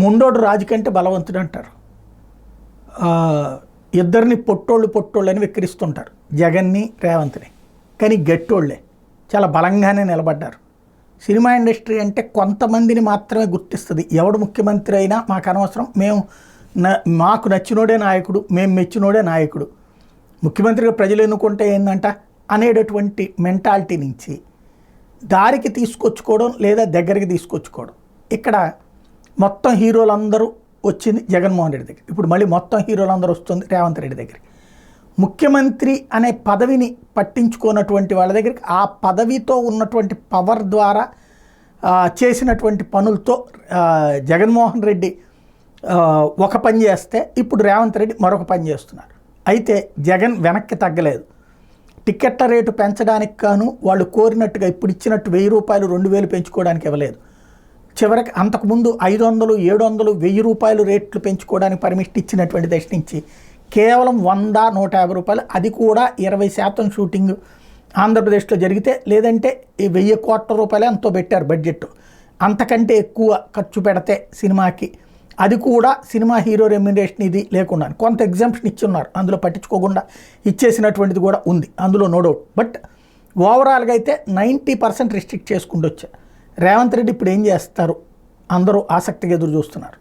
ముండోడు రాజు కంటే బలవంతుడు అంటారు. ఇద్దరిని పొట్టోళ్ళు అని విక్రిస్తుంటారు, జగన్ని రేవంత్ని. కానీ గట్టోళ్ళే చాలా బలంగానే నిలబడ్డారు. సినిమా ఇండస్ట్రీ అంటే కొంతమందిని మాత్రమే గుర్తిస్తుంది. ఎవడు ముఖ్యమంత్రి అయినా మాకు అనవసరం, మాకు నచ్చినోడే నాయకుడు, మేము మెచ్చినోడే నాయకుడు, ముఖ్యమంత్రిగా ప్రజలు ఎన్నుకుంటే ఏందంట అనేటటువంటి మెంటాలిటీ నుంచి దారికి తీసుకొచ్చుకోవడం లేదా దగ్గరికి తీసుకొచ్చుకోవడం. ఇక్కడ మొత్తం హీరోలందరూ వచ్చింది జగన్మోహన్ రెడ్డి దగ్గర, ఇప్పుడు మళ్ళీ మొత్తం హీరోలందరూ వస్తుంది రేవంత్ రెడ్డి దగ్గర. ముఖ్యమంత్రి అనే పదవిని పట్టించుకున్నటువంటి వాళ్ళ దగ్గరికి ఆ పదవితో ఉన్నటువంటి పవర్ ద్వారా చేసినటువంటి పనులతో జగన్మోహన్ రెడ్డి ఒక పని చేస్తే ఇప్పుడు రేవంత్ రెడ్డి మరొక పని చేస్తున్నారు. అయితే జగన్ వెనక్కి తగ్గలేదు. టికెట్ల రేటు పెంచడానికి గాను వాళ్ళు కోరినట్టుగా ఇప్పుడు ఇచ్చినట్టు 1000 రూపాయలు 2000 పెంచుకోవడానికి ఇవ్వలేదు. చివరికి అంతకుముందు 500, 700, 1000 రూపాయలు రేట్లు పెంచుకోవడానికి పర్మిషన్ ఇచ్చినటువంటి దశ నుంచి కేవలం 100, 150 రూపాయలు, అది కూడా 20% షూటింగ్ ఆంధ్రప్రదేశ్లో జరిగితే, లేదంటే 1000 కోట్ల రూపాయలే అంతో పెట్టారు బడ్జెట్, అంతకంటే ఎక్కువ ఖర్చు పెడితే సినిమాకి, అది కూడా సినిమా హీరో రెమ్యునరేషన్ ఇది లేకుండా కొంత ఎగ్జామ్షన్ ఇచ్చున్నారు, అందులో పట్టించుకోకుండా ఇచ్చేసినటువంటిది కూడా ఉంది, అందులో నో డౌట్. బట్ ఓవరాల్గా అయితే 90% రిస్ట్రిక్ట్ చేసుకుంటూ వచ్చారు. రేవంత్ రెడ్డి ఇప్పుడు ఏం చేస్తారు అందరూ ఆసక్తిగా ఎదురు చూస్తున్నారు.